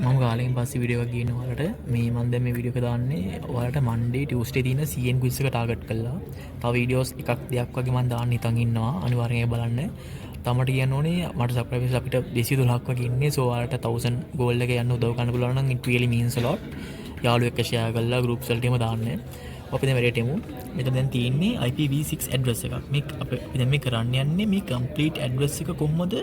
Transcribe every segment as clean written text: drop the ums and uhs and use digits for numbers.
මම කාලෙකින් පස්සේ වීඩියෝ එකක් ගේනවා ඔයාලට. මේ මම දැන් මේ වීඩියෝ එක දාන්නේ ඔයාලට Monday Tuesday තියෙන CN quiz එක ටාගට් කරලා. තව වීඩියෝස් එකක් දෙකක් වගේ මම දාන්න හිතන් ඉන්නවා. අනිවාර්යෙන් ඒක බලන්න. තමට කියන්න ඕනේ මට සබ්ස්ක්‍රයිබර්ස් අපිට 212ක් වගේ ඉන්නේ. සෝ ඔයාලට 1000 goal එක යන්න උදව් කරන්න පුළුවන් නම් it really means a lot. යාළුවෙක් එක්ක share කරලා groups වලට එහෙම දාන්න. අපි දැන් වැඩේට එමු. මෙතන දැන් තියෙන්නේ IPv6 address එකක්. මේ අපි දැන් මේ කරන්න යන්නේ මේ complete address එක කොහොමද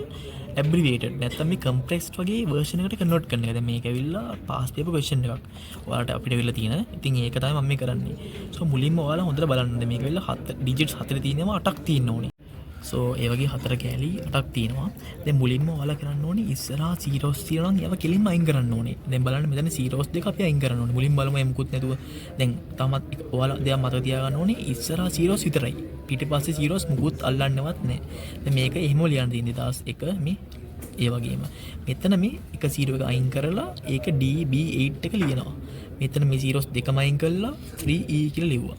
abbreviated නැත්නම් මේ compressed වගේ version එකට convert කරන එක. දැන් මේක ඇවිල්ලා past paper question එකක්. ඔයාලට අපිට ඇවිල්ලා තියෙන. ඉතින් ඒක තමයි මම මේ කරන්නේ. so මුලින්ම ඔයාලා හොඳට බලන්න. මේක ඇවිල්ලා 7 digits 4 තියෙනවා 8ක් තියෙන්න ඕනේ. so ඒ වගේ 4 කෑලි 8ක් තියෙනවා. දැන් මුලින්ම ඔයාලා කරන්න ඕනේ ඉස්සරහා zeros තියෙනවා නම් ඒවා කෙලින්ම අයින් කරන්න ඕනේ. දැන් බලන්න මෙතන zeros දෙක අපි අයින් කරන්න ඕනේ. මුලින් බලමු එමුකුත් නැතුව. දැන් තමත් ඔයාලා දෙයක් මතක තියාගන්න ඕනේ ඉස්සරහා zeros විතරයි. පිටිපස්සේ zeros මුකුත් අල්ලන්නවත් නැහැ. දැන් මේක එහෙම ලියන්න තියෙන්නේ 1001 මේ ඒ වගේම මෙතන මේ එක 0 එක අයින් කරලා ඒක DB8 එක ලියනවා. මෙතන මේ zeros දෙකම අයින් කරලා 3E කියලා ලිව්වා.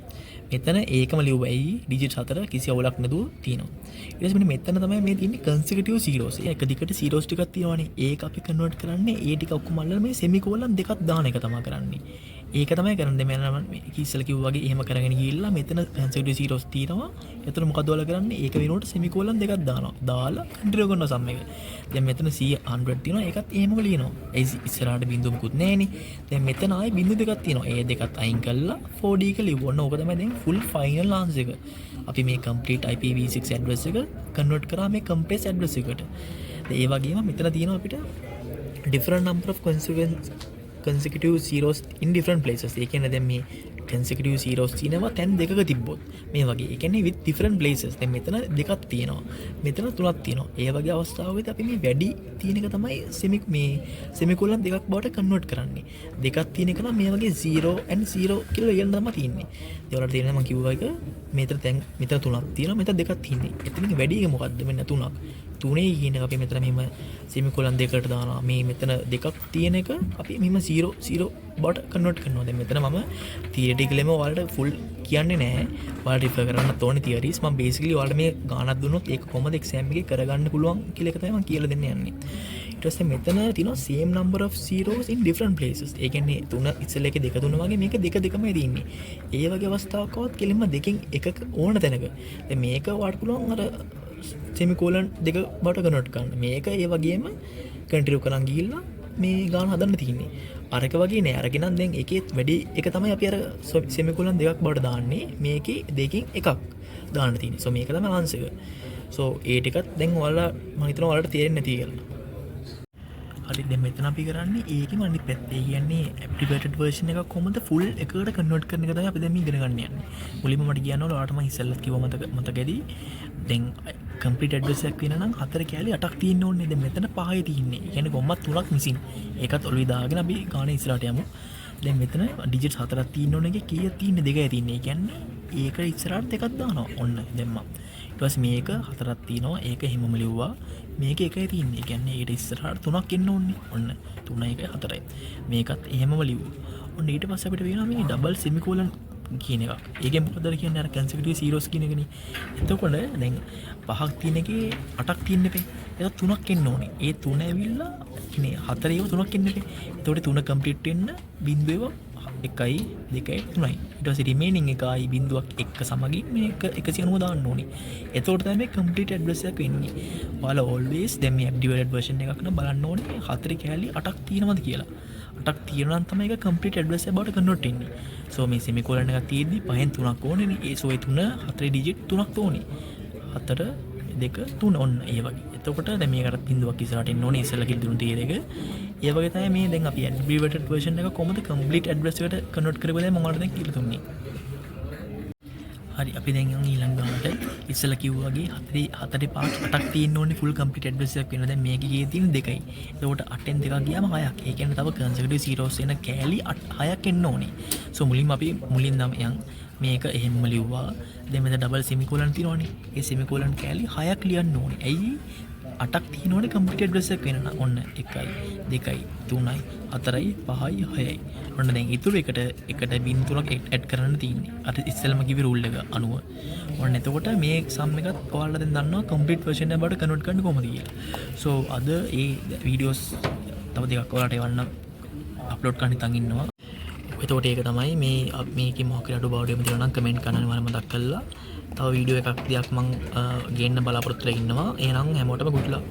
මෙතන ඒකම ලිව්වා ඇයි ඩිජිට් 4 කිසි අවුලක් නැතුව තියෙනවා. ඊට පස්සේ මෙතන තමයි මේ තියෙන්නේ consecutive zeros. එක දිගට zeros ටිකක් තියෙනවානේ. ඒක අපි convert කරන්නේ ඒ ටික ඔක්කොම අල්ලලා මේ semicolon දෙකක් දාන එක තමයි කරන්නේ. ඒක තමයි කරන්නේ. මම ඉස්සෙල්ලා කිව්වා වගේ එහෙම කරගෙන ගිහිල්ලා මෙතන consecutive zeros තියෙනවා. එතන මොකද ඔයාලා කරන්නේ? ඒක වෙනුවට semicolon දෙකක් දානවා. දාලා continue කරනවා සම් එක. දැන් මෙතන 100 තියෙනවා. ඒකත් එහෙමම ලියනවා. ඒ ඉස්සරහට බිංදුව මුකුත් නැහැනේ. දැන් මෙතන ආයේ බිංදු දෙකක් තියෙනවා. ඒ දෙකත් අයින් කරලා 4D එක ලියවන්න. ඕක තමයි දැන් full final answer එක. අපි මේ complete IPv6 address එක convert කරා මේ compressed address එකට. ඒ වගේම මෙතන තියෙනවා අපිට different number of consecutive zeros in different places. ඒ කියන්නේ දැන් මේ consecutive zeros තියෙනවා තැන් දෙකක තිබ්බොත් මේ වගේ. ඒ කියන්නේ with different places. දැන් මෙතන දෙකක් තියෙනවා. මෙතන තුනක් තියෙනවා. ඒ වගේ අවස්ථාවකදී අපි මේ වැඩි තියෙන එක තමයි semicolon දෙකක් බවට convert කරන්නේ. දෙකක් තියෙන එක නම් මේ වගේ 0 and 0 කියලා ලියන්න තමයි තියෙන්නේ. ඒ වලට තියෙනවා මම කිව්වා එක මෙතන දැන් මෙතන තුනක් තියෙනවා. මෙතන දෙකක් තියෙන්නේ. එතනින් වැඩි එක මොකද්ද? මෙන්න තුනක්. තුනේ කියන එක අපි මෙතන මෙහෙම semicolon දෙකකට දානවා. මේ මෙතන දෙකක් තියෙන එක අපි මෙහෙම 0 0 බවට කන්වර්ට් කරනවා. දැන් මෙතන මම theoretically ඔයාලට full කියන්නේ නැහැ. ඔයාලට refer කරන්න ඕනේ theories. මම basically ඔයාලට මේ ගානක් දුන්නොත් ඒක කොහොමද exam එකේ කරගන්න පුළුවන් කියලා එක තමයි මම කියලා දෙන්න යන්නේ. ඊට පස්සේ මෙතන තියෙනවා same number of zeros in different places. ඒ කියන්නේ තුන ඉස්සෙල්ලා එකේ දෙක තුන වගේ මේක දෙක දෙකමයි තියෙන්නේ. ඒ වගේ අවස්ථාවකවත් කෙලින්ම දෙකෙන් එකක ඕන තැනක. දැන් මේක ඔයාලට පුළුවන් අර semicolon දෙක බවට කන්වර්ට් කරන්න. මේක ඒ වගේම කන්ටිනියු කරන් ගිහිල්ලා මේ ගාන හදන්න තියෙන්නේ. අරක වගේ නෑ. අරගෙන නම් දැන් එකේ වැඩි එක තමයි අපි අර semicolon දෙකක් බවට දාන්නේ. මේකේ දෙකෙන් එකක් දාන්න තියෙන්නේ. so මේක තමයි ආන්සර් එක. so ඒ ටිකත් දැන් ඔයාලා මම හිතනවා ඔයාලට තේරෙන්නේ නැති කියලා. හරි දැන් මෙතන අපි කරන්නේ ඒකෙම අනිත් පැත්ත. ඒ කියන්නේ abbreviated version එකක් කොහොමද full එකකට convert කරන එක තමයි අපි දැන් මේ ඉගෙන ගන්න යන්නේ. මුලින්ම මට කියන්න ඕන ඔයාලට මම ඉස්සෙල්ලත් කිව්ව මතකදී දැන් complete address එකක් වෙන නම් 4 කැලි 8ක් තියෙන්න ඕනේ. දැන් මෙතන 5යි තියෙන්නේ. ඒ කියන්නේ කොම්මත් 3ක් මිසින්. ඒකත් ඔළුවේ දාගෙන අපි ගානේ ඉස්සරහට යමු. දැන් මෙතන digits 4ක් තියෙන්න ඕනේ. එකේ කීයක් තියෙන්නේ? 2යි තියෙන්නේ. ඒ කියන්නේ ඒක ඉස්සරහට එකක් දානවා. ඔන්න දැම්මා. ඊට පස්සේ මේක 4ක් තියෙනවා. ඒක හැමම ලිව්වා. මේක එකයි තියෙන්නේ. ඒ කියන්නේ ඒකට ඉස්සරහට 3ක් එන්න ඕනේ. ඔන්න 3යි 1යි 4යි. මේකත් එහෙමම ලිව්වා. ඔන්න ඊට පස්සේ අපිට වෙනවා මේ double semicolon කියන එකක්. ඒකෙන් මොකද කියන්නේ අර consecutive zeros කියන එකනේ. එතකොට දැන් 5ක් තියෙන එකේ 8ක් තියෙන්න එපේ. ඒක 3ක් එන්න ඕනේ. ඒ 3 ඇවිල්ලා ඉන්නේ 4 ඒව 3ක් එන්න එපේ. එතකොට 3 complete වෙන්න බිංදුව 1යි 2යි 3යි. ඊට පස්සේ remaining එකයි බිංදුවක් එක්ක සමගින් මේක 190 දාන්න ඕනේ. එතකොට තමයි මේ complete address එක වෙන්නේ. ඔයාලා always දැන් මේ abbreviated version එකක් නම් බලන්න ඕනේ 4 කැලි 8ක් තියෙනවද කියලා. 8ක් තියෙනවා නම් තමයි ඒක complete address එක බවට convert වෙන්නේ. so මේ semicolon එකක් තියෙද්දි 5න් 3ක් ඕනේනේ. ඒ so ඒ 3 4 digit 3ක් ඕනේ. 4 2 3 ඔන්න ඒ වගේ. එතකොට දැන් මේකට බිංදුවක් ඉස්සරහට එන්න ඕනේ. ඉස්සෙල්ලා කියලා දුන්නු තියෙන එක. ඒ වගේ තමයි මේ දැන් අපි abbreviated version එක කොහොමද complete address එකට convert කරගන්නේ මම ඔයාලට දැන් කියලා දුන්නේ. හරි අපි දැන් යමු ඊළඟ ගානට. ඉස්සෙල්ලා කිව්වා වගේ 4 පාර්ට් 8ක් තියෙන්න ඕනේ full complete address එකක් වෙනවා. දැන් මේකේ කීයේ තියෙන 2යි. එතකොට 8ෙන් 2ක් ගියාම 6ක්. ඒ කියන්නේ තව consecutive zeros වෙන කෑලි 6ක් එන්න ඕනේ. so මුලින්ම අපි මුලින් නම් යන් මේක එහෙම්ම ලිව්වා. දැන් මෙතන double semicolon තියෙනවනේ. ඒ semicolon කෑලි 6ක් ලියන්න ඕනේ. ඇයි 8ක් තියෙනවනේ complete address එකක් වෙනවා. ඔන්න 1යි 2යි 3යි 4යි 5යි 6යි. ඔන්න දැන් ඊටු එකට බිංදුවක් ඇඩ් කරන්න තියෙන්නේ. අර ඉස්සෙල්ලම කිව්වේ රූල් එක අනුව. ඔන්න එතකොට මේ සම් එකත් ඔයාලා දැන් දන්නවා complete version එකට convert කරන්න කොහොමද කියලා. so අද ඒ videos තව දෙකක් ඔයාලට එවන්න අප්ලෝඩ් කරන්න හිතන් ඉන්නවා. එතකොට ඒක තමයි මේක මොකක් අඩු බවඩම තිරනම් කමෙන්ට් කරන්න වල මතක් කළා. තව වීඩියෝ එකක් දෙයක් මං ගේන්න බලාපොරොත්තු වෙලා ඉන්නවා. එහෙනම් හැමෝටම good luck.